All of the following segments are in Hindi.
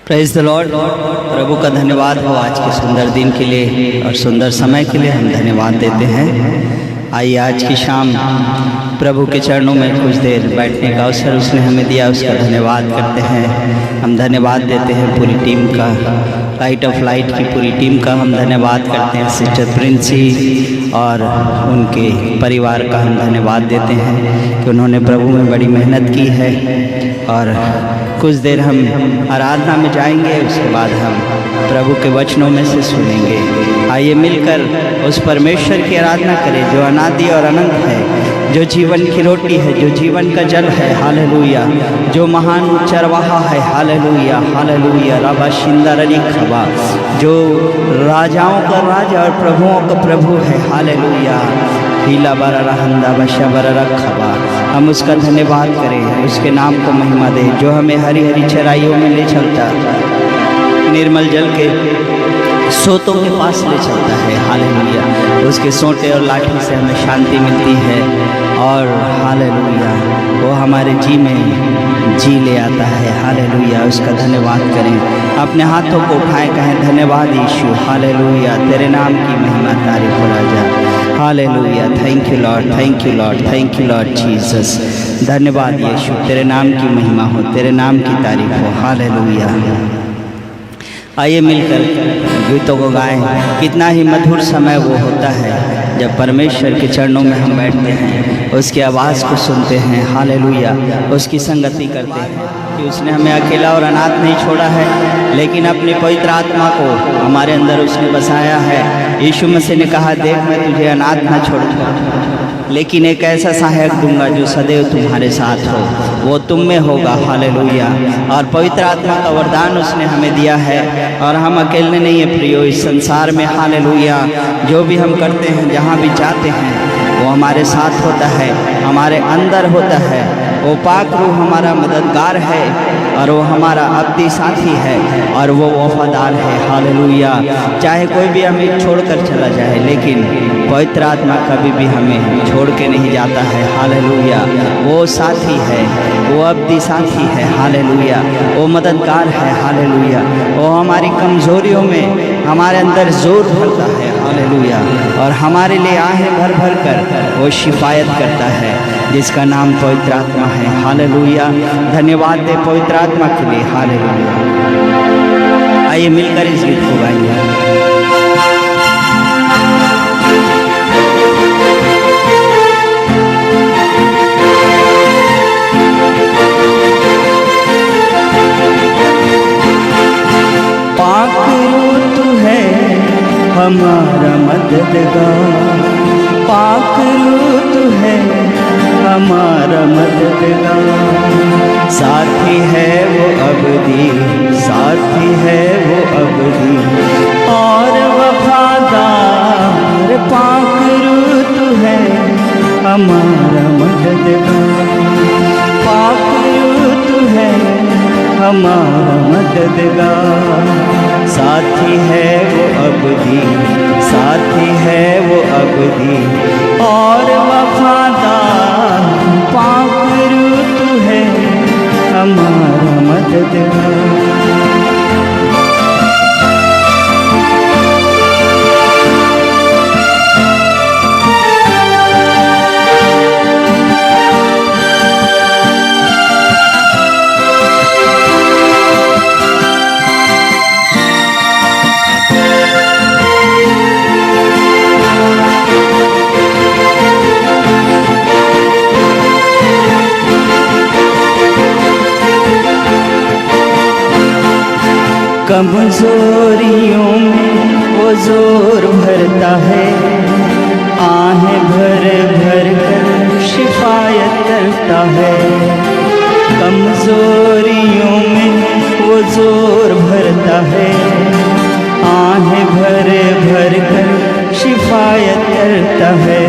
Praise the Lord. प्रभु का धन्यवाद हो आज के सुंदर दिन के लिए और सुंदर समय के लिए हम धन्यवाद देते हैं। आइए आज की शाम प्रभु के चरणों में कुछ देर बैठने का अवसर उसने हमें दिया, उसका धन्यवाद करते हैं। हम धन्यवाद देते हैं पूरी टीम का, लाइट ऑफ लाइट की पूरी टीम का हम धन्यवाद करते हैं। सिस्टर प्रिंसी और उनके परिवार का हम धन्यवाद देते हैं कि उन्होंने प्रभु में बड़ी मेहनत की है। और कुछ देर हम आराधना में जाएंगे, उसके बाद हम प्रभु के वचनों में से सुनेंगे। आइए मिलकर उस परमेश्वर की आराधना करें जो अनादि और अनंत है, जो जीवन की रोटी है, जो जीवन का जल है। हालेलुया। जो महान चरवाहा है। Hallelujah hallelujah. रबा शिंदररी खबा, जो राजाओं का राजा और प्रभुओं का प्रभु है। हालेलुया। हीला बरा रहंदा बशा बरा रखबा। हम उसका धन्यवाद करें, उसके नाम को महिमा दें, जो हमें हरी हरी चराइयों में ले चलता, निर्मल जल के सोतों के पास ले चलता है। हालेलुया। उसके सोंटे और लाठी से हमें शांति मिलती है। और हालेलुया, वो हमारे जी में जी ले आता है। हालेलुया। उसका धन्यवाद करें, अपने हाथों को उठाएं, कहें धन्यवाद यीशु। हालेलुया। तेरे नाम की महिमा तारीफ हो राजा। Hallelujah. Thank you Lord, thank you Lord, thank you Lord Jesus. धन्यवाद यीशु, तेरे नाम की महिमा हो, तेरे नाम की तारीफ हो। हालेलुया। आइए मिलकर गीतों को गाएं। कितना ही मधुर समय वो होता है जब परमेश्वर के चरणों में हम बैठते हैं, उसकी आवाज़ को सुनते हैं। हालेलुया। उसकी संगति करते हैं कि उसने हमें अकेला और अनाथ नहीं छोड़ा है, लेकिन अपनी पवित्र आत्मा को हमारे अंदर उसने बसाया है। यीशु मसीह ने कहा, देख मैं तुझे अनाथ ना छोड़ूंगा, लेकिन एक ऐसा सहायक दूंगा जो सदैव तुम्हारे साथ हो, वो तुम में होगा। हालेलुया। और पवित्र आत्मा का वरदान उसने हमें दिया है, और हम अकेले नहीं है प्रियो इस संसार में। हालेलुया। जो भी हम करते हैं, जहाँ भी जाते हैं, वो हमारे साथ होता है, हमारे अंदर होता है। वो पाक रूह हमारा मददगार है, और वो हमारा अब्दी साथी है, और वो वफादार है। हालेलुया। चाहे कोई भी हमें छोड़कर चला जाए, लेकिन पवित्र आत्मा कभी भी हमें छोड़ के नहीं जाता है। हालेलुया। वो साथी है, वो अब्दी साथी है। हालेलुया। वो मददगार है। हालेलुया। वो हमारी कमज़ोरियों में हमारे अंदर जोर भरता है। हालेलुया। और हमारे लिए आहें भर भर कर वो शिफायत करता है, जिसका नाम पवित्र आत्मा है। हालेलुया। धन्यवाद दे पवित्र आत्मा के लिए। हालेलुया। आइए मिलकर इस गीत को गाएंगे। पाक रूह तू है हमारा मददगार, पाक रूह तू है हमारा मददगार। साथी है वो अबदी, साथी है वो अबदी और वफादार। पाक रूह तू है हमारा मददगार, पाक रूह तू है हमारा मददगार। साथी है वो अबदी, साथी है वो अबदी और वफादार। पाक रूह तू है हमारा मददगार। कमजोरियों में वो जोर भरता है, आहें भर भर कर शिफायत करता है। कमजोरियों में वो जोर भरता है, आहें भर भर कर शिफायत करता है।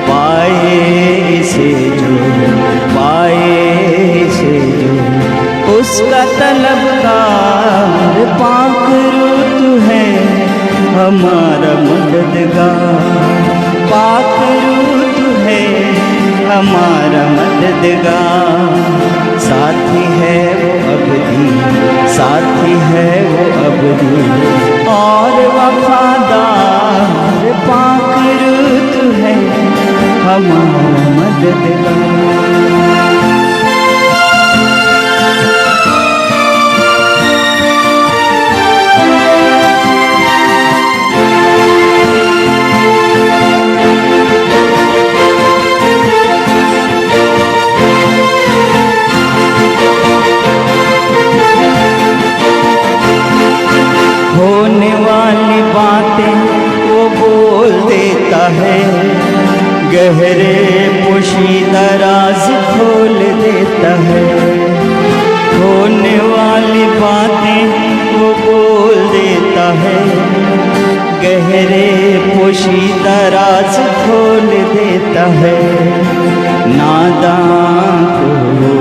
पाए इसे जो, पाए इसे जो उसका तलबगार। पाक रूह तू है हमारा मददगार, पाक रूह तू है हमारा मददगार। साथी है वो अबदी, साथी गहरे पोशीदा राज खोल देता है, होने वाली बातें वो बोल देता है। गहरे पोशीदा राज खोल देता है, नादान को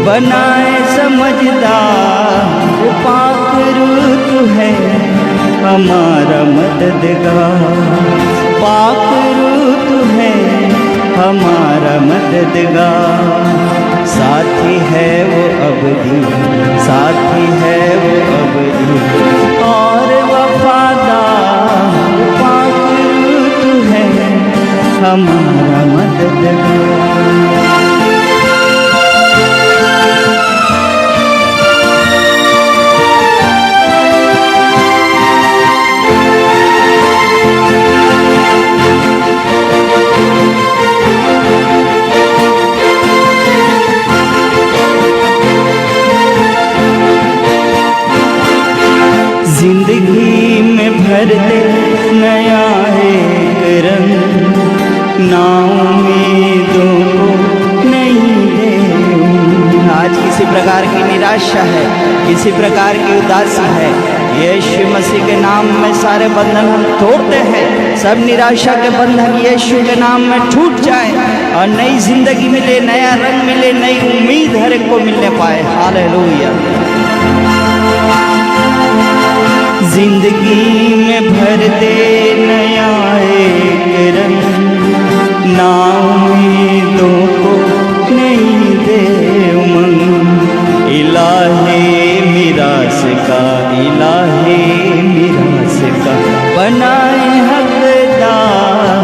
बनाए समझदार। पाक रूह तू है हमारा मददगार, पाक रूह तू है हमारा मददगार। साथी है वो अबदी, साथी है वो अबदी और वफादार। पाक रूह तू है हमारा मददगार। जिंदगी में भर दे नया एक रंग, ना उम्मीदों को नहीं दे। आज किसी प्रकार की निराशा है, किसी प्रकार की उदासी है, यीशु मसीह के नाम में सारे बंधन हम तोड़ते हैं। सब निराशा के बंधन यीशु के नाम में टूट जाए और नई जिंदगी मिले, नया रंग मिले, नई उम्मीद हर एक को मिलने पाए। हालेलुया। जिंदगी में भर दे नया एक रंग, ना उम्मीदों को नहीं दे उमंग। इलाहे मिरास का, इलाहे मिरास का बनाए हकदार।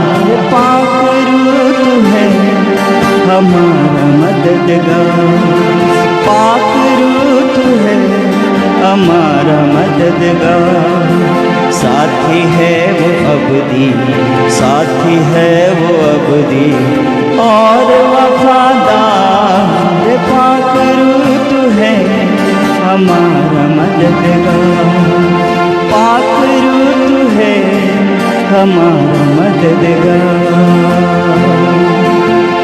पाक रूह तू है हमारा मददगार, पाक रूह तू है हमारा मददगार। साथी है वो अबदी, साथी है वो अबदी और वफादार। पाक रूह तू है हमारा मददगार, पाक रूह तू है हमारा मददगार।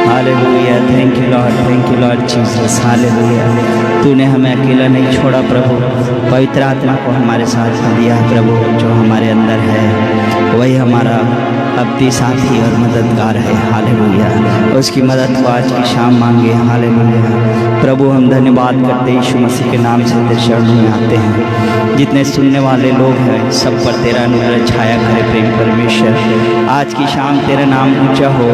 Hallelujah. Thank you Lord Jesus. Hallelujah. तूने हमें अकेला नहीं छोड़ा प्रभु, पवित्र आत्मा को हमारे साथ दिया प्रभु, जो हमारे अंदर है वही हमारा अब्दी साथी और मददगार है। हालेलुया। उसकी मदद को आज की शाम मांगे। हालेलुया। प्रभु हम धन्यवाद करते यीशु मसीह के नाम से तेरे चरणों में आते हैं। जितने सुनने वाले लोग हैं सब पर तेरा अनुग्रह छाया करे प्रेम परमेश्वर। आज की शाम तेरा नाम ऊंचा हो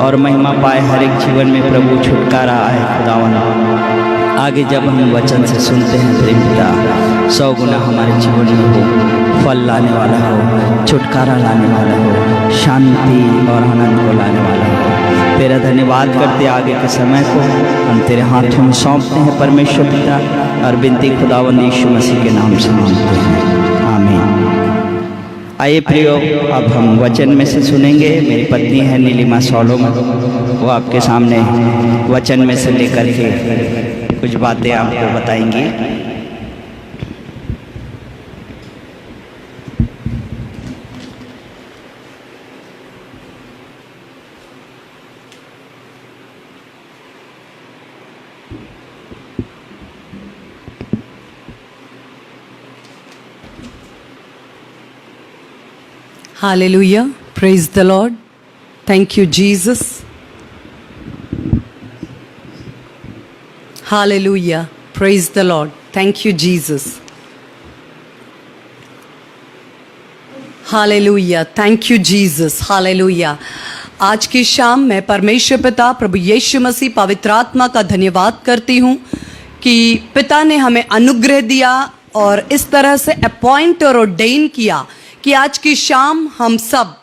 और महिमा पाए हर एक जीवन में प्रभु, छुटकारा आए खुदावन। आगे जब हम वचन से सुनते हैं प्रेम पिता, 100 गुना हमारे जीवन में हो, फल लाने वाला हो, छुटकारा लाने वाला हो, शांति और आनंद को लाने वाला हो। तेरा धन्यवाद करते आगे के समय को हम तेरे हाथों में सौंपते हैं परमेश्वर पिता, और विनती खुदावंद यीशु मसीह के नाम से मांगते हैं, आमीन। आइए प्रियो, अब हम वचन में से सुनेंगे। मेरी पत्नी है नीलिमा सोलोमन, वो आपके सामने वचन में से लेकर के कुछ बातें आपको बताएंगी। Hallelujah. Praise the Lord. Thank you, Jesus. Hallelujah. Praise the Lord. Thank you, Jesus. Hallelujah. Thank you, Jesus. Hallelujah. आज की शाम मैं परमेश्वर पिता प्रभु यीशु मसीह पवित्र आत्मा का धन्यवाद करती हूँ कि पिता ने हमें अनुग्रह दिया और इस तरह से अपॉइंट और ऑर्डेन किया कि आज की शाम हम सब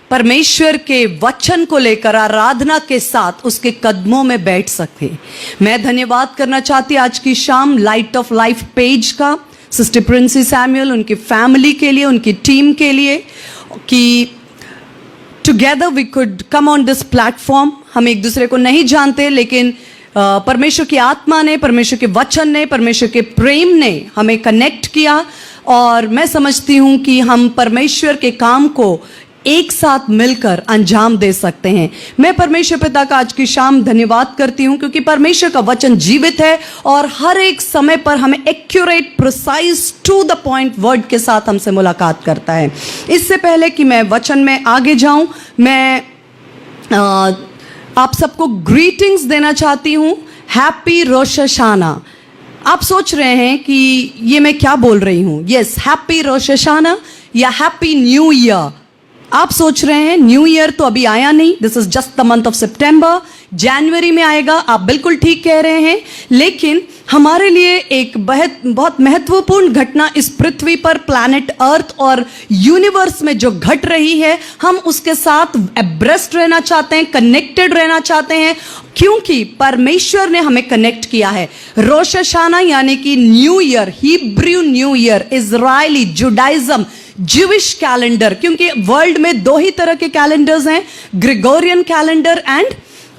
परमेश्वर के वचन को लेकर आराधना के साथ उसके कदमों में बैठ सके। मैं धन्यवाद करना चाहती आज की शाम लाइट ऑफ लाइफ पेज का, सिस्टर प्रिंसी सैमुअल, उनकी फैमिली के लिए, उनकी टीम के लिए, कि together we could come on this platform. हम एक दूसरे को नहीं जानते, लेकिन परमेश्वर की आत्मा ने, परमेश्वर के वचन ने, परमेश्वर के प्रेम ने हमें कनेक्ट किया। और मैं समझती हूँ कि हम परमेश्वर के काम को एक साथ मिलकर अंजाम दे सकते हैं। मैं परमेश्वर पिता का आज की शाम धन्यवाद करती हूं, क्योंकि परमेश्वर का वचन जीवित है और हर एक समय पर हमें accurate, precise, to the point word के साथ हमसे मुलाकात करता है। इससे पहले कि मैं वचन में आगे जाऊं, मैं आप सबको ग्रीटिंग्स देना चाहती हूं। हैप्पी रोश हशाना। आप सोच रहे हैं कि ये मैं क्या बोल रही हूं। यस, हैप्पी रोश हशाना या हैप्पी न्यू ईयर। आप सोच रहे हैं न्यू ईयर तो अभी आया नहीं, this is just the month of September, जनवरी में आएगा। आप बिल्कुल ठीक कह रहे हैं, लेकिन हमारे लिए एक बहुत महत्वपूर्ण घटना इस पृथ्वी पर, प्लैनेट अर्थ और यूनिवर्स में जो घट रही है, हम उसके साथ एब्रेस्ट रहना चाहते हैं, कनेक्टेड रहना चाहते हैं, क्योंकि परमेश्वर ने हमें कनेक्ट किया है। रोश हशाना यानी कि new year, Hebrew new year, Israeli, Judaism, Jewish calendar, क्योंकि वर्ल्ड में दो ही तरह के कैलेंडर्स हैं, Gregorian calendar and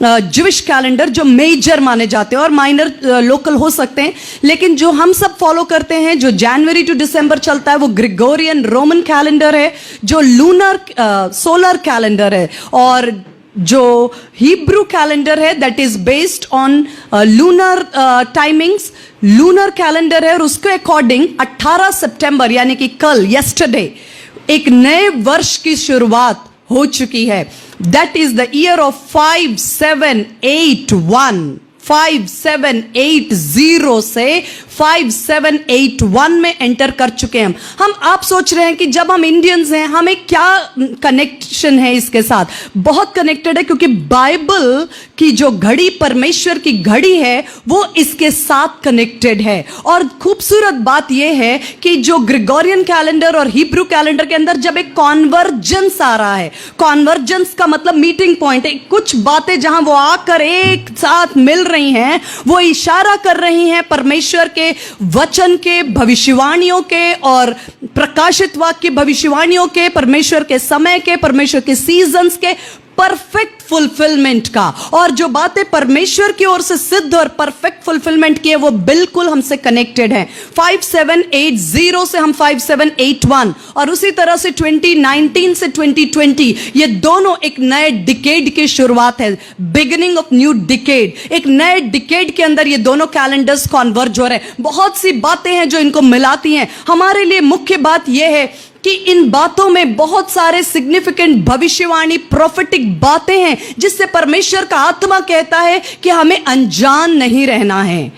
Jewish calendar, जो मेजर माने जाते हैं और माइनर लोकल हो सकते हैं, लेकिन जो हम सब फॉलो करते हैं, जो जनवरी टू दिसंबर चलता है, वो ग्रेगोरियन रोमन कैलेंडर है, जो लूनर सोलर कैलेंडर है, और जो हिब्रू कैलेंडर है that is based on lunar timings, lunar calendar है, और उसके अकॉर्डिंग 18 सितंबर यानी कि कल, यस्टरडे, एक नए वर्ष की शुरुआत हो चुकी है। That is the year of 5781। 5780 से 5781 में एंटर कर चुके हैं हम। आप सोच रहे हैं कि जब हम इंडियंस हैं, हमें क्या कनेक्शन है इसके साथ? बहुत कनेक्टेड है, क्योंकि बाइबल की जो घड़ी, परमेश्वर की घड़ी है, वो इसके साथ कनेक्टेड है। और खूबसूरत बात यह है कि जो ग्रेगोरियन कैलेंडर और हिब्रू कैलेंडर के अंदर जब एक कॉन्वर्जेंस आ रहा है, कॉन्वर्जेंस का मतलब मीटिंग पॉइंट है, कुछ बातें जहां वो आकर एक साथ मिल रही हैं, वो इशारा कर रही हैं परमेश्वर के वचन के, भविष्यवाणियों के और प्रकाशित वाक्य भविष्यवाणियों के, परमेश्वर के समय के, परमेश्वर के सीजन्स के परफेक्ट फुलफिलमेंट का। और जो बातें परमेश्वर की ओर से सिद्ध और परफेक्ट फुलफिलमेंट की है, वो बिल्कुल हमसे कनेक्टेड है। 5780 से हम 5781, और उसी तरह से 2019 से 2020, ये दोनों एक नए डिकेड की शुरुआत है, बिगिनिंग ऑफ न्यू डिकेड। एक नए डिकेड के अंदर ये दोनों कैलेंडर्स कॉन्वर्ज हो रहे हैं। बहुत सी बातें हैं जो इनको मिलाती हैं। हमारे लिए मुख्य बात यह है कि इन बातों में बहुत सारे सिग्निफिकेंट भविष्यवाणी, प्रोफेटिक बातें हैं, जिससे परमेश्वर का आत्मा कहता है कि हमें अनजान नहीं रहना है,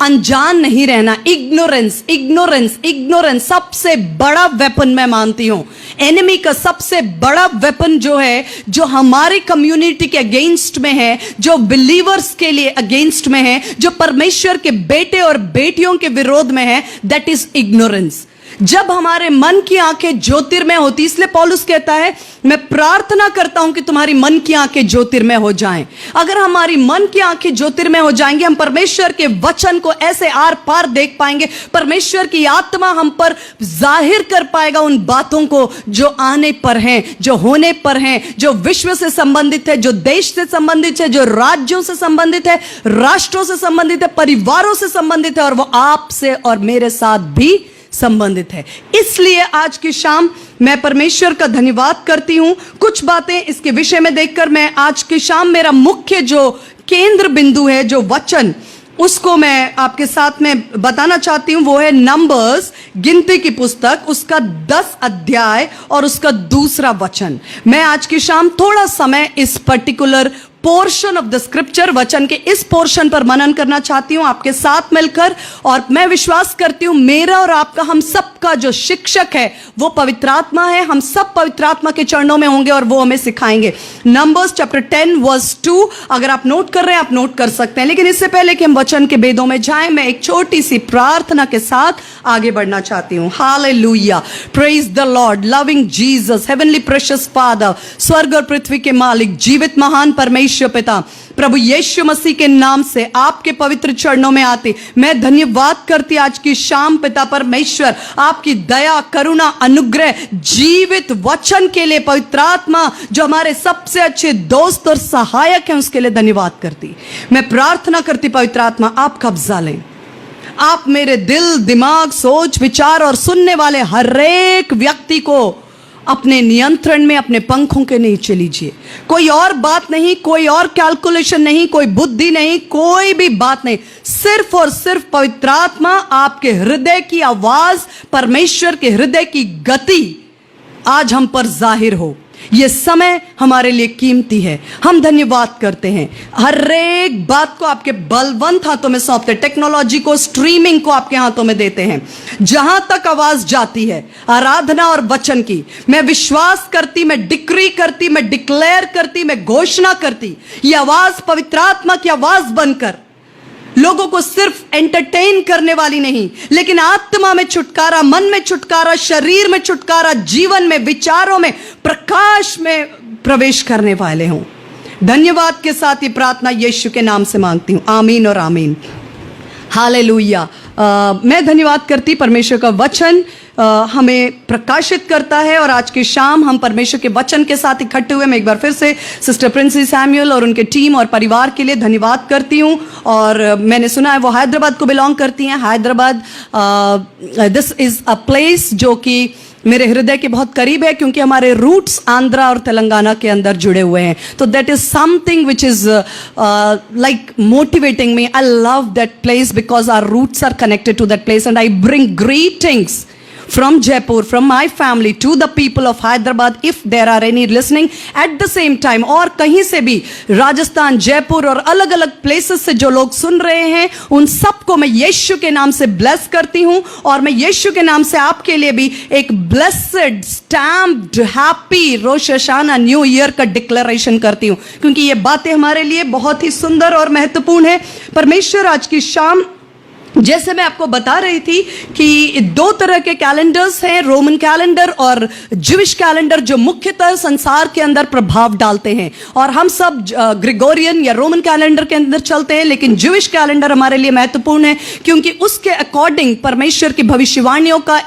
अनजान नहीं रहना। इग्नोरेंस, इग्नोरेंस, इग्नोरेंस सबसे बड़ा वेपन मैं मानती हूं। एनिमी का सबसे बड़ा वेपन जो है, जो हमारी कम्युनिटी के अगेंस्ट में है, जो बिलीवर्स के लिए अगेंस्ट में है, जो परमेश्वर के बेटे और बेटियों के विरोध में है, दैट इज इग्नोरेंस। जब हमारे मन की आंखें ज्योतिर्मय होती, इसलिए पौलुस कहता है, मैं प्रार्थना करता हूं कि तुम्हारी मन की आंखें ज्योतिर्मय हो जाएं। अगर हमारी मन की आंखें ज्योतिर्मय हो जाएंगी, हम परमेश्वर के वचन को ऐसे आर पार देख पाएंगे। परमेश्वर की आत्मा हम पर जाहिर कर पाएगा उन बातों को जो आने पर हैं, जो होने पर हैं, जो विश्व से संबंधित है, जो देश से संबंधित है, जो राज्यों से संबंधित है, राष्ट्रों से संबंधित है, परिवारों से संबंधित है, और वो आपसे और मेरे साथ भी संबंधित है। इसलिए आज की शाम मैं परमेश्वर का धन्यवाद करती हूं। कुछ बातें इसके विषय में देखकर मैं आज की शाम, मेरा मुख्य जो केंद्र बिंदु है, जो वचन, उसको मैं आपके साथ में बताना चाहती हूं। वो है नंबर्स, गिनती की पुस्तक, उसका 10 अध्याय और उसका 2 वचन। मैं आज की शाम थोड़ा समय इस particular portion of the scripture, वचन के इस पोर्शन पर मनन करना चाहती हूं आपके साथ मिलकर। और मैं विश्वास करती हूं मेरा और आपका, हम सबका जो शिक्षक है वो पवित्र आत्मा है। हम सब पवित्र आत्मा के चरणों में होंगे और वो हमें सिखाएंगे। नंबर्स चैप्टर 10 वर्स 2, अगर आप नोट कर रहे हैं आप नोट कर सकते हैं। लेकिन इससे पहले कि हम वचन के भेदों में जाएं, मैं एक छोटी सी प्रार्थना के साथ आगे बढ़ना चाहती हूं। Hallelujah, praise the Lord, loving Jesus, heavenly precious father, स्वर्ग और पृथ्वी के मालिक, जीवित महान परमेश्वर पिता, प्रभु यीशु मसीह के नाम से आपके पवित्र चरणों में आते मैं धन्यवाद करती आज की शाम पिता परमेश्वर, आपकी दया, करुणा, अनुग्रह, जीवित वचन के लिए पवित्र आत्मा जो हमारे सबसे अच्छे दोस्त और सहायक हैं, उसके लिए धन्यवाद करती। मैं प्रार्थना करती पवित्र आत्मा आप कब्जा लें। आप मेरे दिल, दिमाग, सोच, विचार और सुनने वाले हर एक व्यक्ति को अपने नियंत्रण में, अपने पंखों के नीचे लीजिए। कोई और बात नहीं, कोई और कैलकुलेशन नहीं, कोई बुद्धि नहीं, कोई भी बात नहीं, सिर्फ और सिर्फ पवित्र आत्मा आपके हृदय की आवाज, परमेश्वर के हृदय की गति आज हम पर जाहिर हो। यह समय हमारे लिए कीमती है। हम धन्यवाद करते हैं। हर एक बात को आपके बलवंत हाथों में सौंपते, टेक्नोलॉजी को, स्ट्रीमिंग को आपके हाथों में देते हैं। जहां तक आवाज जाती है आराधना और वचन की, मैं विश्वास करती, मैं डिक्री करती, मैं डिक्लेयर करती, मैं घोषणा करती, यह आवाज पवित्र आत्मा की आवाज बनकर लोगों को सिर्फ एंटरटेन करने वाली नहीं, लेकिन आत्मा में छुटकारा, मन में छुटकारा, शरीर में छुटकारा, जीवन में, विचारों में, प्रकाश में प्रवेश करने वाले हों। धन्यवाद के साथ ये प्रार्थना यीशु के नाम से मांगती हूं, आमीन और आमीन। हालेलुया। मैं धन्यवाद करती, परमेश्वर का वचन हमें प्रकाशित करता है और आज की शाम हम परमेश्वर के वचन के साथ इकट्ठे हुए। मैं एक बार फिर से सिस्टर प्रिंसी सैमुअल और उनके टीम और परिवार के लिए धन्यवाद करती हूँ। और मैंने सुना है वो हैदराबाद को बिलोंग करती हैं। Hyderabad this is a place जो कि मेरे हृदय के बहुत करीब है, क्योंकि हमारे रूट्स आंध्रा और तेलंगाना के अंदर जुड़े हुए हैं। तो that is something which is like motivating me. I love that place because our roots are connected to that place, and I bring greetings from Jaipur, from my family to the people of Hyderabad, if there are any listening at the same time। और कहीं से भी, राजस्थान, जयपुर और अलग अलग प्लेसेस से जो लोग सुन रहे हैं, उन सबको मैं यीशु के नाम से ब्लेस करती हूं। और मैं यीशु के नाम से आपके लिए भी एक ब्लेस्ड, स्टैम्प्ड, हैप्पी रोश हशाना न्यू ईयर का डिक्लेरेशन करती हूं, क्योंकि ये बातें हमारे लिए बहुत ही सुंदर और महत्वपूर्ण है। परमेश्वर आज की शाम, जैसे मैं आपको बता रही थी कि दो तरह के कैलेंडर्स हैं, रोमन कैलेंडर और ज्यूइश कैलेंडर, जो मुख्यतः संसार के अंदर प्रभाव डालते हैं। और हम सब ग्रेगोरियन या रोमन कैलेंडर के अंदर चलते हैं, लेकिन ज्यूइश कैलेंडर हमारे लिए महत्वपूर्ण है, क्योंकि उसके अकॉर्डिंग परमेश्वर की भविष्यवाणियों का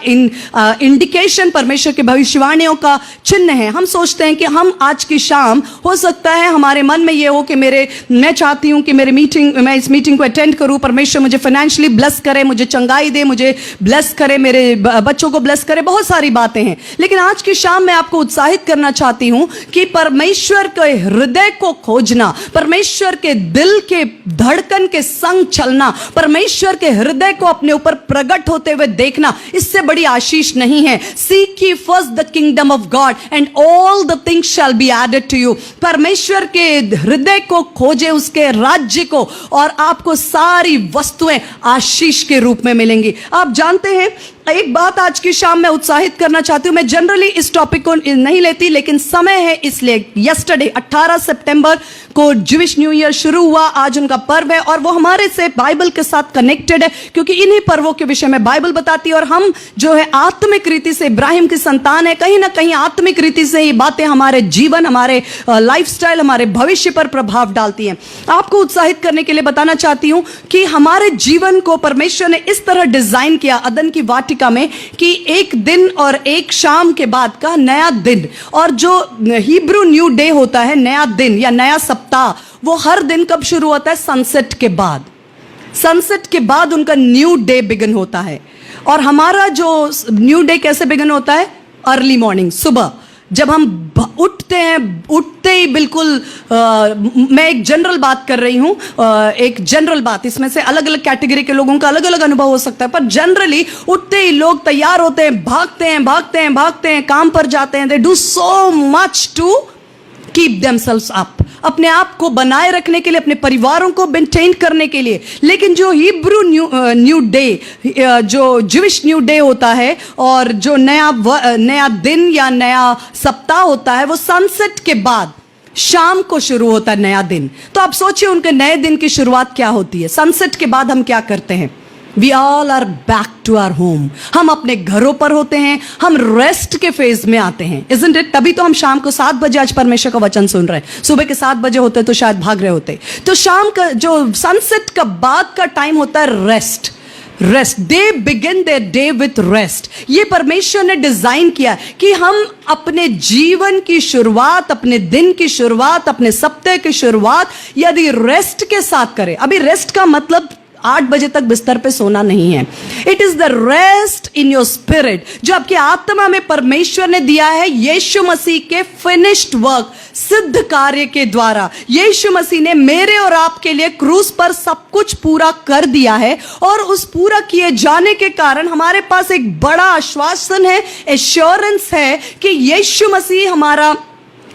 इंडिकेशन, परमेश्वर की भविष्यवाणियों का चिन्ह है। हम सोचते हैं कि हम आज की शाम, हो सकता है हमारे मन में ये हो कि मैं चाहती हूं कि मैं इस मीटिंग को अटेंड करूं, परमेश्वर मुझे फाइनेंशियली ब्लेस करे, मुझे चंगाई दे, मुझे ब्लेस करे, मेरे बच्चों को ब्लेस करे, बहुत सारी बातें हैं। लेकिन आज की शाम मैं आपको उत्साहित करना चाहती हूं कि परमेश्वर के हृदय को खोजना, परमेश्वर के दिल के धड़कन के संग चलना, परमेश्वर के हृदय को अपने ऊपर प्रकट होते हुए देखना, इससे बड़ी आशीष नहीं है। Seek ye first the kingdom of God and all the things shall be added to you। परमेश्वर के हृदय को खोजे, उसके राज्य को, और आपको सारी वस्तुएं आशीष के रूप में मिलेंगी। आप जानते हैं, एक बात आज की शाम में उत्साहित करना चाहती हूं। मैं जनरली इस टॉपिक को नहीं लेती, लेकिन समय है इसलिए। यस्टरडे 18 सितंबर को ज्यूइश न्यू ईयर शुरू हुआ, आज उनका पर्व है, और वो हमारे से बाइबल के साथ कनेक्टेड है, क्योंकि इन्हीं पर्वों के विषय में बाइबल बताती है। और हम जो है आत्मिक रीति से इब्राहिम की संतान है, कहीं ना कहीं आत्मिक रीति से ये बातें हमारे जीवन, हमारे लाइफस्टाइल, हमारे भविष्य पर प्रभाव डालती हैं। आपको उत्साहित करने के लिए बताना चाहती हूं कि हमारे जीवन को परमेश्वर ने इस तरह डिजाइन किया अदन की वाटिका में, कि एक दिन और एक शाम के बाद का नया दिन, और जो हिब्रू न्यू डे होता है, नया दिन या नया सप्ताह, वो हर दिन कब शुरू होता है? सनसेट के बाद। सनसेट के बाद उनका न्यू डे बिगिन होता है। और हमारा जो न्यू डे कैसे बिगिन होता है? अर्ली मॉर्निंग, सुबह जब हम उठते हैं, उठते ही बिल्कुल मैं एक जनरल बात कर रही हूं, एक जनरल बात, इसमें से अलग अलग कैटेगरी के लोगों का अलग अलग अनुभव हो सकता है, पर जनरली उठते ही लोग तैयार होते हैं, भागते हैं भागते हैं भागते हैं, काम पर जाते हैं। They do so much to keep themselves up, अपने आप को बनाए रखने के लिए, अपने परिवारों को मेंटेन करने के लिए। लेकिन जो हिब्रू न्यू डे, जो ज्यूइश न्यू डे होता है, और जो नया दिन या नया सप्ताह होता है, वो सनसेट के बाद शाम को शुरू होता है नया दिन। तो आप सोचिए उनके नए दिन की शुरुआत क्या होती है। सनसेट के बाद हम क्या करते हैं? We all are back to our home। हम अपने घरों पर होते हैं, हम रेस्ट के फेज में आते हैं, isn't it? तभी तो हम शाम को 7 बजे आज परमेश्वर का वचन सुन रहे हैं। सुबह के 7 बजे होते तो शायद भाग रहे होते। तो शाम का जो सनसेट का बाद का टाइम होता है rest. They begin their day with rest. ये परमेश्वर ने डिजाइन किया कि हम अपने जीवन की शुरुआत, अपने दिन की शुरुआत, अपने सप्ताह की शुरुआत यदि रेस्ट के साथ करें। अभी रेस्ट का मतलब 8 बजे तक बिस्तर पे सोना नहीं है। It is the rest in your spirit, जो आपकी आत्मा में परमेश्वर ने दिया है यीशु मसीह के फिनिश्ड वर्क, सिद्ध कार्य के द्वारा। यीशु मसीह ने मेरे और आपके लिए क्रूस पर सब कुछ पूरा कर दिया है, और उस पूरा किए जाने के कारण हमारे पास एक बड़ा आश्वासन है, एश्योरेंस है कि यीशु मसीह हमारा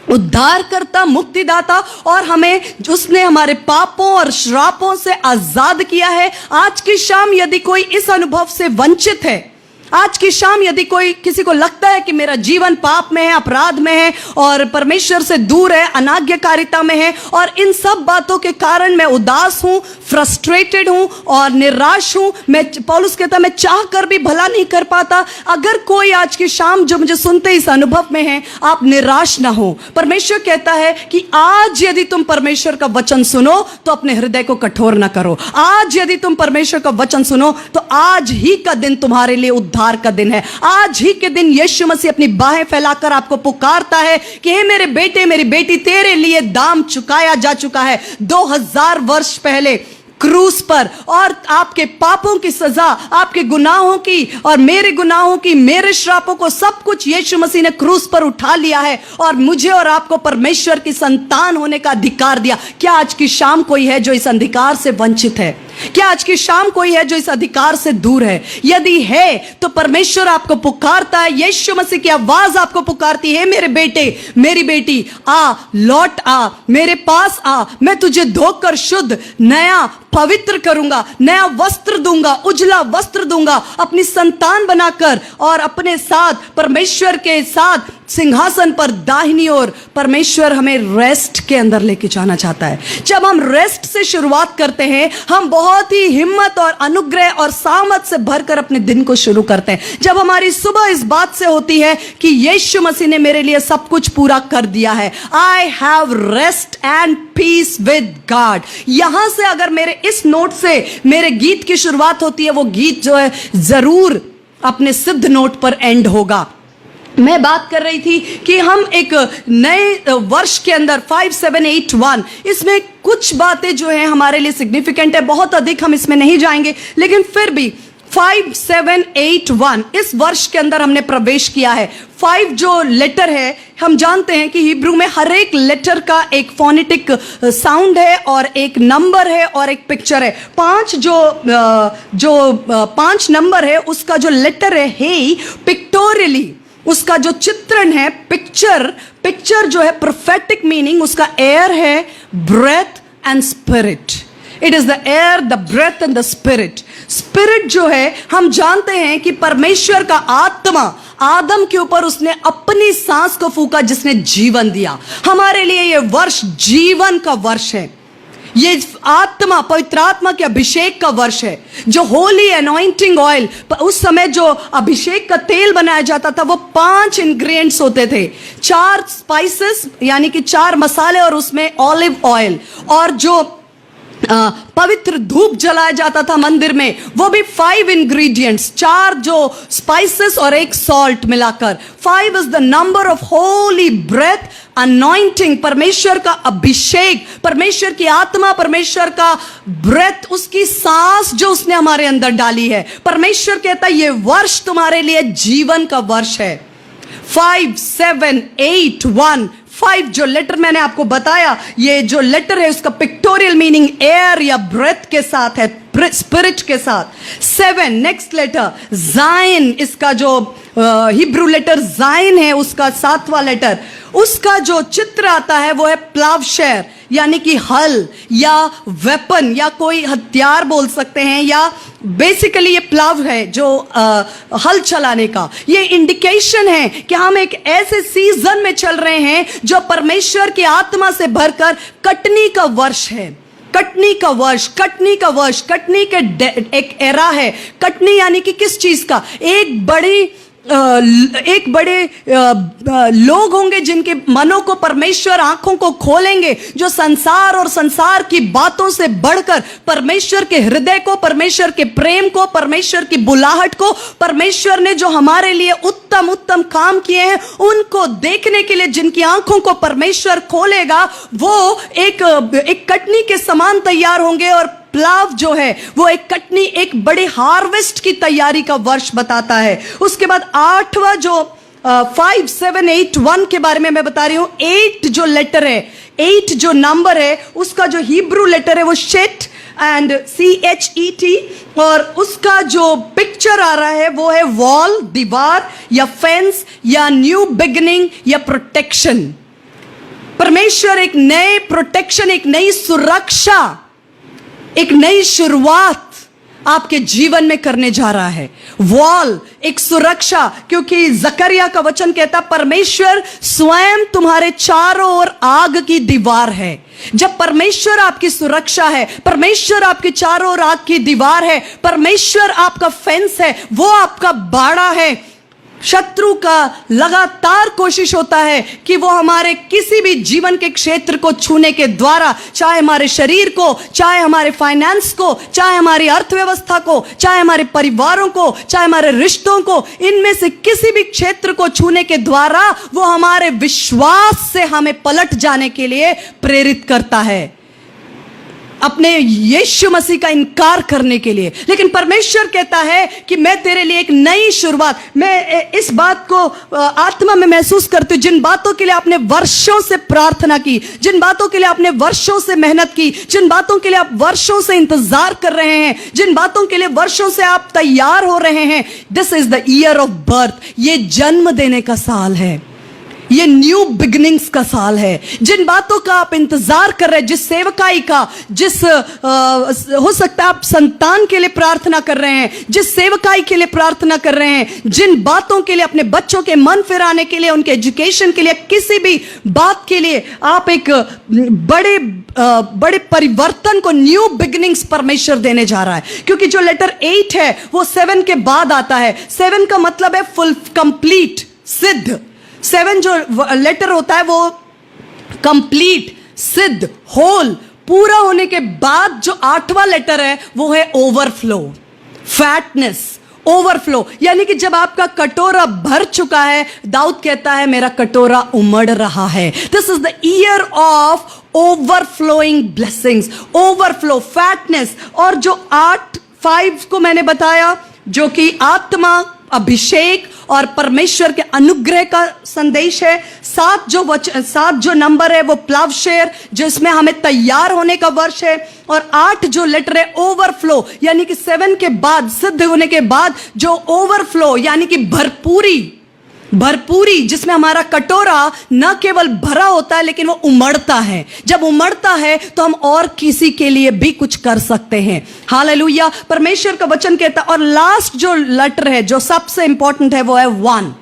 उद्धारकर्ता, मुक्तिदाता, और हमें उसने हमारे पापों और श्रापों से आजाद किया है। आज की शाम यदि कोई इस अनुभव से वंचित है, आज की शाम यदि कोई किसी को लगता है कि मेरा जीवन पाप में है, अपराध में है और परमेश्वर से दूर है, अनाज्ञाकारिता में है, और इन सब बातों के कारण मैं उदास हूं, फ्रस्ट्रेटेड हूं और निराश हूं, मैं, पौलुस कहता मैं चाह कर भी भला नहीं कर पाता। अगर कोई आज की शाम जो मुझे सुनते इस अनुभव में है, आप निराश ना हो। परमेश्वर कहता है कि आज यदि तुम परमेश्वर का वचन सुनो तो अपने हृदय को कठोर ना करो। आज यदि तुम परमेश्वर का वचन सुनो तो आज ही का दिन तुम्हारे लिए उद्धार का दिन है। आज ही के दिन यीशु मसीह अपनी बाहें फैलाकर आपको पुकारता है कि हे मेरे बेटे, मेरी बेटी, तेरे लिए दाम चुकाया जा चुका है 2000 वर्ष पहले क्रूस पर, और आपके पापों की सजा, आपके गुनाहों की और मेरे गुनाहों की, मेरे श्रापों को, सब कुछ यीशु मसीह ने क्रूस पर उठा लिया है और मुझे और आपको परमेश्वर की संतान होने का अधिकार दिया। क्या आज की शाम कोई है जो इस अधिकार से वंचित है? क्या आज की शाम कोई है जो इस अधिकार से दूर है? यदि है तो परमेश्वर आपको पुकारता है, यीशु मसीह की आवाज आपको पुकारती है, मेरे बेटे, मेरी बेटी, आ, लौट आ, मेरे पास आ, मैं तुझे धोकर शुद्ध, नया, पवित्र करूंगा, नया वस्त्र दूंगा, उजला वस्त्र दूंगा, अपनी संतान बनाकर, और अपने साथ परमेश्वर के साथ सिंहासन पर दाहिनी ओर परमेश्वर हमें रेस्ट के अंदर लेके जाना चाहता है। जब हम रेस्ट से शुरुआत करते हैं, हम बहुत ही हिम्मत और अनुग्रह और सामर्थ से भरकर अपने दिन को शुरू करते हैं। जब हमारी सुबह इस बात से होती है कि यीशु मसीह ने मेरे लिए सब कुछ पूरा कर दिया है, I have rest and peace with God. यहां से अगर मेरे इस नोट से मेरे गीत की शुरुआत होती है, वो गीत जो है जरूर अपने सिद्ध नोट पर एंड होगा। मैं बात कर रही थी कि हम एक नए वर्ष के अंदर 5781, इसमें कुछ बातें जो है हमारे लिए सिग्निफिकेंट है, बहुत अधिक हम इसमें नहीं जाएंगे, लेकिन फिर भी 5781 इस वर्ष के अंदर हमने प्रवेश किया है। 5 जो लेटर है, हम जानते हैं कि हिब्रू में हर एक लेटर का एक फोनेटिक साउंड है और एक नंबर है और एक पिक्चर है। 5 5 नंबर है, उसका जो लेटर है हे, पिक्टोरियली उसका जो चित्रण है, पिक्चर जो है प्रोफेटिक मीनिंग, उसका एयर है, breath and spirit. It is the air, the breath and the spirit. Spirit जो है, हम जानते हैं कि परमेश्वर का आत्मा आदम के ऊपर उसने अपनी सांस को फूका, जिसने जीवन दिया। हमारे लिए यह वर्ष जीवन का वर्ष है। ये आत्मा, पवित्र आत्मा के अभिषेक का वर्ष है। जो होली अनॉइंटिंग ऑयल, उस समय जो अभिषेक का तेल बनाया जाता था, वो 5 इंग्रेडिएंट्स होते थे, 4 स्पाइसेस यानी कि 4 मसाले, और उसमें ऑलिव ऑयल, और जो पवित्र धूप जलाया जाता था मंदिर में, वो भी 5 इंग्रेडिएंट्स, 4 जो स्पाइसेस और 1 सॉल्ट मिलाकर। 5 is the number of holy breath, anointing, परमेश्वर का अभिषेक, परमेश्वर की आत्मा, परमेश्वर का ब्रेथ, उसकी सांस जो उसने हमारे अंदर डाली है। परमेश्वर कहता है ये वर्ष तुम्हारे लिए जीवन का वर्ष है। 5781 5 जो लेटर मैंने आपको बताया, ये जो लेटर है उसका पिक्टोरियल मीनिंग एयर या ब्रेथ के साथ है, स्पिरिट के साथ। 7 नेक्स्ट लेटर जाइन, इसका जो हिब्रू लेटर जाइन है, उसका 7वां लेटर, उसका जो चित्र आता है वो है प्लावशेर, यानी कि हल या वेपन या कोई हथियार बोल सकते हैं, या बेसिकली ये प्लाव है जो हल चलाने का। ये इंडिकेशन है कि हम एक ऐसे सीजन में चल रहे हैं जो परमेश्वर की आत्मा से भरकर कटनी का वर्ष है। कटनी का वर्ष, कटनी का वर्ष, कटनी के एक एरा है। कटनी यानी कि किस चीज का? एक बड़े लोग होंगे जिनके मनों को परमेश्वर आंखों को खोलेंगे, जो संसार और संसार की बातों से बढ़कर परमेश्वर के हृदय को, परमेश्वर के प्रेम को, परमेश्वर की बुलाहट को, परमेश्वर ने जो हमारे लिए उत्तम उत्तम काम किए हैं उनको देखने के लिए जिनकी आंखों को परमेश्वर खोलेगा, वो एक कटनी के समान तैयार होंगे और प्लाव जो है वो एक कटनी, एक बड़ी हार्वेस्ट की तैयारी का वर्ष बताता है। उसके बाद 8वां जो 5, 7, 8, 1 के बारे में मैं बता रही हूं। 8 जो लेटर है, 8 जो नंबर है, उसका जो हिब्रू लेटर है वो शेट एंड CHET, और उसका जो पिक्चर आ रहा है वो है वॉल, दीवार या फेंस या न्यू बिगिनिंग या प्रोटेक्शन। परमेश्वर एक नए प्रोटेक्शन, एक नई सुरक्षा, एक नई शुरुआत आपके जीवन में करने जा रहा है। वॉल, एक सुरक्षा, क्योंकि जकरिया का वचन कहता परमेश्वर स्वयं तुम्हारे चारों ओर आग की दीवार है। जब परमेश्वर आपकी सुरक्षा है, परमेश्वर आपके चारों ओर आग की दीवार है, परमेश्वर आपका फेंस है, वो आपका बाड़ा है। शत्रु का लगातार कोशिश होता है कि वो हमारे किसी भी जीवन के क्षेत्र को छूने के द्वारा, चाहे हमारे शरीर को, चाहे हमारे फाइनेंस को, चाहे हमारी अर्थव्यवस्था को, चाहे हमारे परिवारों को, चाहे हमारे रिश्तों को, इनमें से किसी भी क्षेत्र को छूने के द्वारा वो हमारे विश्वास से हमें पलट जाने के लिए प्रेरित करता है, अपने यीशु मसीह का इनकार करने के लिए। लेकिन परमेश्वर कहता है कि मैं तेरे लिए एक नई शुरुआत, मैं इस बात को आत्मा में महसूस करती हूं। जिन बातों के लिए आपने वर्षों से प्रार्थना की, जिन बातों के लिए आपने वर्षों से मेहनत की, जिन बातों के लिए आप वर्षों से इंतजार कर रहे हैं, जिन बातों के लिए वर्षों से आप तैयार हो रहे हैं, this is the year of birth. ये जन्म देने का साल है, ये न्यू बिगनिंग्स का साल है। जिन बातों का आप इंतजार कर रहे हैं, जिस सेवकाई का, जिस हो सकता है आप संतान के लिए प्रार्थना कर रहे हैं, जिस सेवकाई के लिए प्रार्थना कर रहे हैं, जिन बातों के लिए, अपने बच्चों के मन फिराने के लिए, उनके एजुकेशन के लिए, किसी भी बात के लिए आप एक बड़े परिवर्तन को, न्यू बिगनिंग्स परमेश्वर देने जा रहा है। क्योंकि जो लेटर 8 है वो 7 के बाद आता है। 7 का मतलब है फुल, कंप्लीट, सिद्ध। 7 जो लेटर होता है वो कंप्लीट, सिद्ध, होल, पूरा होने के बाद जो 8वां लेटर है वो है ओवरफ्लो, फैटनेस, ओवरफ्लो। यानी कि जब आपका कटोरा भर चुका है, दाऊद कहता है मेरा कटोरा उमड़ रहा है। This is the year of overflowing blessings, overflow, fatness. और जो 5 को मैंने बताया, जो कि आत्मा, अभिषेक और परमेश्वर के अनुग्रह का संदेश है। 7 जो नंबर है वो प्लावशेर, जिसमें हमें तैयार होने का वर्ष है। और 8 जो लेटर है ओवरफ्लो, यानी कि 7 के बाद, सिद्ध होने के बाद जो ओवरफ्लो, यानी कि भरपूरी, जिसमें हमारा कटोरा न केवल भरा होता है लेकिन वो उमड़ता है। जब उमड़ता है तो हम और किसी के लिए भी कुछ कर सकते हैं। हालेलुया, परमेश्वर का वचन कहता है। और लास्ट जो लेटर है, जो सबसे इंपॉर्टेंट है, वो है 1,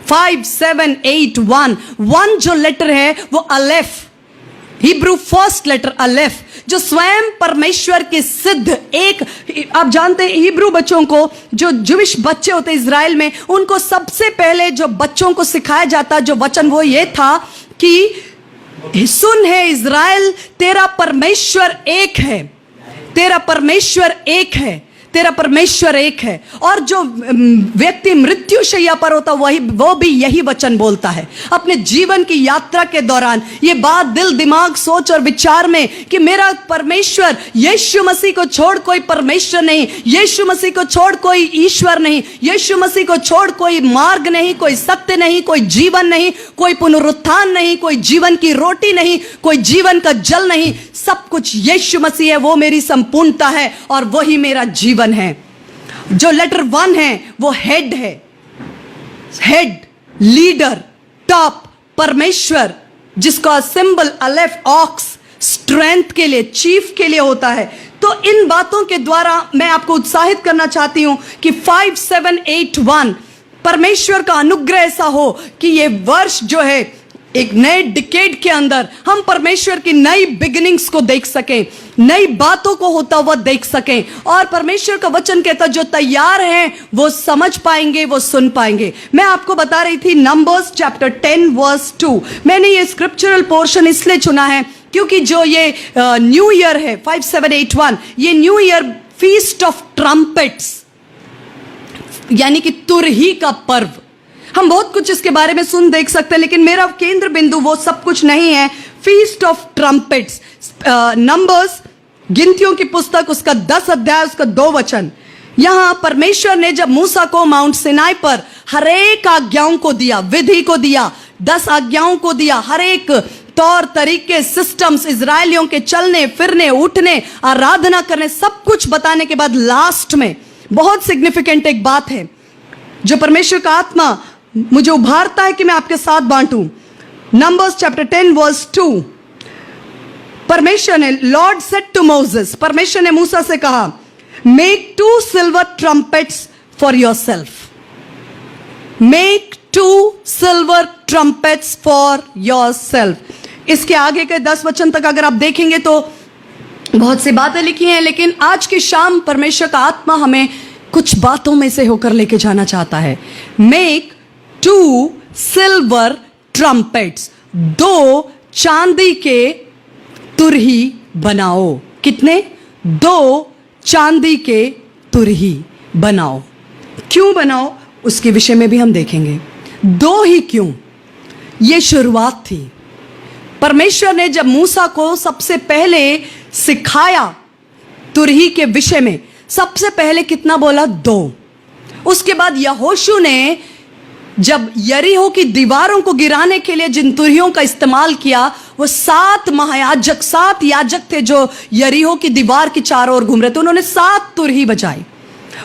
5, 7, 8, 1 जो लेटर है वो अलेफ, हिब्रू फर्स्ट लेटर अलेफ, जो स्वयं परमेश्वर के सिद्ध एक, आप जानते हैं हिब्रू बच्चों को, जो ज्यूइश बच्चे होते इज़राइल में, उनको सबसे पहले जो बच्चों को सिखाया जाता जो वचन वो ये था कि सुन है इज़राइल, तेरा परमेश्वर एक है, तेरा परमेश्वर एक है, तेरा परमेश्वर एक है। और जो व्यक्ति मृत्यु शैया पर होता वो भी यही वचन बोलता है अपने जीवन की यात्रा के दौरान। ये बात दिल, दिमाग, सोच और विचार में कि मेरा परमेश्वर, यीशु मसीह को छोड़ कोई परमेश्वर नहीं, यीशु मसीह को छोड़ कोई ईश्वर नहीं, यीशु मसीह को छोड़ कोई मार्ग नहीं, कोई सत्य नहीं, कोई जीवन नहीं, कोई पुनरुत्थान नहीं, कोई जीवन की रोटी नहीं, कोई जीवन का जल नहीं। सब कुछ यीशु मसीह है, वो मेरी संपूर्णता है और वही मेरा जीवन है। जो लेटर 1 है वो हेड है, हेड, लीडर, टॉप, परमेश्वर, जिसका सिंबल अलेफ, ऑक्स, स्ट्रेंथ के लिए, चीफ के लिए होता है। तो इन बातों के द्वारा मैं आपको उत्साहित करना चाहती हूं कि 5, 7, 8, 1 परमेश्वर का अनुग्रह ऐसा हो कि ये वर्ष जो है, एक नए डिकेड के अंदर हम परमेश्वर की नई बिगिनिंग्स को देख सकें, नई बातों को होता हुआ देख सकें। और परमेश्वर का वचन कहता जो तैयार हैं वो समझ पाएंगे, वो सुन पाएंगे। मैं आपको बता रही थी नंबर्स चैप्टर 10 वर्स 2। मैंने ये स्क्रिप्चरल पोर्शन इसलिए चुना है क्योंकि जो ये न्यू ईयर है 5, 7, 8, 1, ये new year feast of trumpets, यानी कि तुरही का पर्व। हम बहुत कुछ इसके बारे में सुन देख सकते हैं, लेकिन मेरा केंद्र बिंदु वो सब कुछ नहीं है। फीस्ट ऑफ ट्रम्पेट्स, नंबर्स गिनतियों की पुस्तक उसका 10 अध्याय उसका 2 वचन। यहां परमेश्वर ने जब मूसा को माउंट सिनाई पर हर एक आज्ञाओं को दिया, विधि को दिया, 10 आज्ञाओं को दिया, हर एक तौर तरीके, सिस्टम्स, इजरायलियों के चलने फिरने, उठने, आराधना करने, सब कुछ बताने के बाद लास्ट में बहुत सिग्निफिकेंट एक बात है जो परमेश्वर का आत्मा मुझे उभारता है कि मैं आपके साथ बांटूं। नंबर्स चैप्टर 10 वर्स 2, परमेश्वर ने, लॉर्ड सेड टू मोसेस, परमेश्वर ने मूसा से कहा, make 2 silver trumpets for yourself, make 2 silver trumpets for yourself. इसके आगे के 10 वचन तक अगर आप देखेंगे तो बहुत सी बातें लिखी हैं, लेकिन आज की शाम परमेश्वर का आत्मा हमें कुछ बातों में से होकर लेके जाना चाहता है। मेक 2 सिल्वर ट्रम्पेट्स, 2 चांदी के तुरही बनाओ। कितने? 2 चांदी के तुरही बनाओ। क्यों बनाओ उसके विषय में भी हम देखेंगे। 2 ही क्यों? ये शुरुआत थी। परमेश्वर ने जब मूसा को सबसे पहले सिखाया तुरही के विषय में, सबसे पहले कितना बोला? 2। उसके बाद यहोशू ने जब यरीहो की दीवारों को गिराने के लिए जिन तुरहियों का इस्तेमाल किया, वो 7 महायाजक, 7 याजक थे जो यरीहो की दीवार की चारों ओर घूम रहे थे, उन्होंने 7 तुरही बजाई।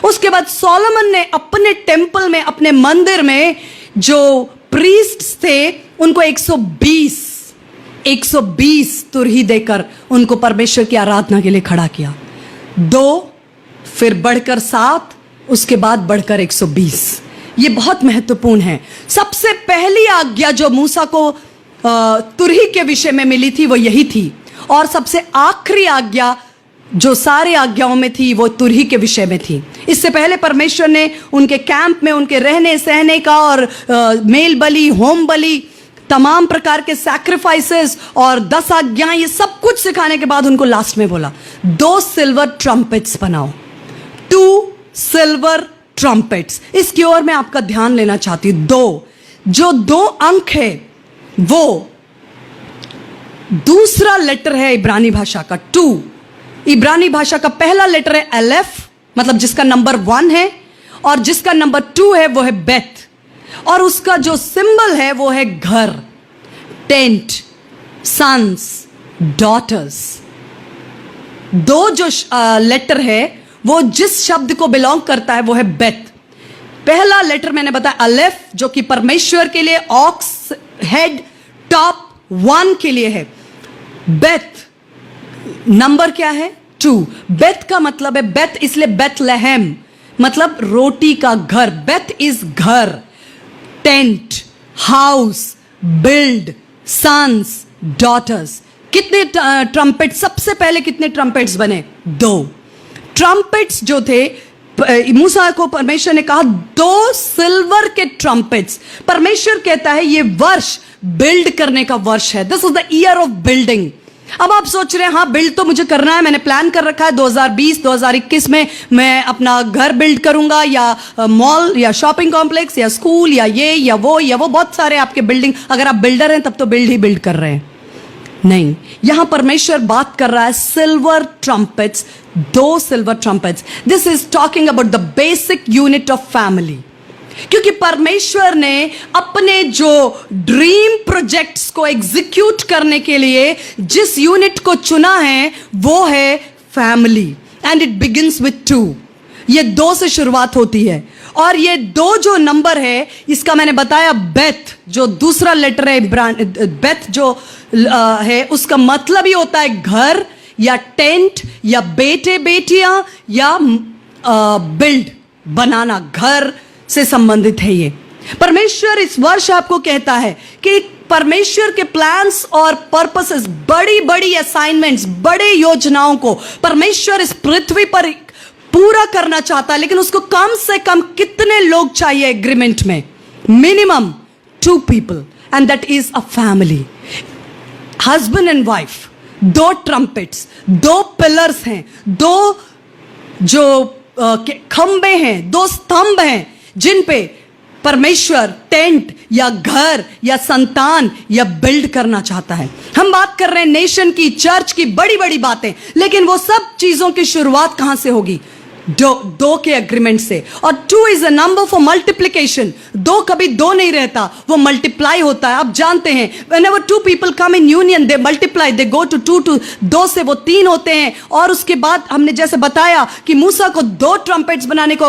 उसके बाद सोलोमन ने अपने टेंपल में, अपने मंदिर में जो प्रीस्ट्स थे उनको 120 तुरही देकर उनको परमेश्वर की आराधना के लिए खड़ा किया। 2, फिर बढ़कर 7, उसके बाद बढ़कर 120। ये बहुत महत्वपूर्ण है। सबसे पहली आज्ञा जो मूसा को तुरही के विषय में मिली थी वो यही थी, और सबसे आखिरी आज्ञा जो सारे आज्ञाओं में थी वो तुरही के विषय में थी। इससे पहले परमेश्वर ने उनके कैंप में उनके रहने सहने का और मेल बलि, होम बलि, तमाम प्रकार के सैक्रिफाइसेस और 10 आज्ञाएं, ये सब कुछ सिखाने के बाद उनको लास्ट में बोला 2 सिल्वर ट्रम्पेट्स बनाओ। 2 सिल्वर ट्रम्पेट्स, इसकी ओर मैं आपका ध्यान लेना चाहती हूं। 2 अंक है वो दूसरा लेटर है इब्रानी भाषा का 2। इब्रानी भाषा का पहला लेटर है अलेफ, मतलब जिसका नंबर 1 है, और जिसका नंबर 2 है वो है बेथ, और उसका जो सिंबल है वो है घर, टेंट, सन्स, डॉटर्स। 2 जो लेटर है वो जिस शब्द को बिलोंग करता है वो है बेथ। पहला लेटर मैंने बताया अलेफ, जो कि परमेश्वर के लिए ऑक्स हेड टॉप 1 के लिए है। बेथ नंबर क्या है? 2। बेथ का मतलब है, बेथ इसलिए बेथलेहम मतलब रोटी का घर। बेथ इज घर, tent, house, build, sons, daughters. कितने ट्रम्पेट, सबसे पहले कितने ट्रम्पेट्स बने? 2 ट्रम्पेट्स जो थे, मूसा को परमेश्वर ने कहा 2 सिल्वर के ट्रम्पेट्स। परमेश्वर कहता है ये वर्ष बिल्ड करने का वर्ष है। This is the year of building. अब आप सोच रहे हैं हाँ बिल्ड तो मुझे करना है, मैंने प्लान कर रखा है 2020-2021 में मैं अपना घर बिल्ड करूंगा, या मॉल या शॉपिंग कॉम्प्लेक्स या स्कूल या ये या वो, बहुत सारे आपके बिल्डिंग। अगर आप बिल्डर हैं तब तो बिल्ड ही बिल्ड कर रहे हैं। नहीं, यहां परमेश्वर बात कर रहा है silver trumpets, 2 silver trumpets. This is talking about the basic unit of family. क्योंकि परमेश्वर ने अपने जो ड्रीम प्रोजेक्ट्स को एग्जीक्यूट करने के लिए जिस यूनिट को चुना है वो है family, and it begins with 2। ये 2 से शुरुआत होती है, और ये 2 जो नंबर है इसका मैंने बताया बेथ, जो दूसरा लेटर है बेथ जो है, उसका मतलब ही होता है घर या टेंट या बेटे बेटियां या बिल्ड, बनाना, घर से संबंधित है ये। परमेश्वर इस वर्ष आपको कहता है कि परमेश्वर के प्लान्स और पर्पसेस, बड़ी बड़ी असाइनमेंट्स, बड़े योजनाओं को परमेश्वर इस पृथ्वी पर पूरा करना चाहता है, लेकिन उसको कम से कम कितने लोग चाहिए एग्रीमेंट में? Minimum 2 people, and that is a family. Husband and wife, 2 trumpets, 2 pillars हैं, 2 जो खंबे हैं, 2 स्तंभ हैं जिन पे परमेश्वर टेंट या घर या संतान या बिल्ड करना चाहता है। हम बात कर रहे हैं नेशन की, चर्च की, बड़ी बड़ी बातें, लेकिन वो सब चीजों की शुरुआत कहां से होगी? दो के एग्रीमेंट से। और 2 is a number for multiplication. 2 कभी 2 नहीं रहता, वो मल्टीप्लाई होता है। आप जानते हैं whenever 2 people come in union they multiply, they go to 2 to 2 से वो 3 होते हैं। और उसके बाद हमने जैसे बताया कि मूसा को 2 ट्रम्पेट्स बनाने को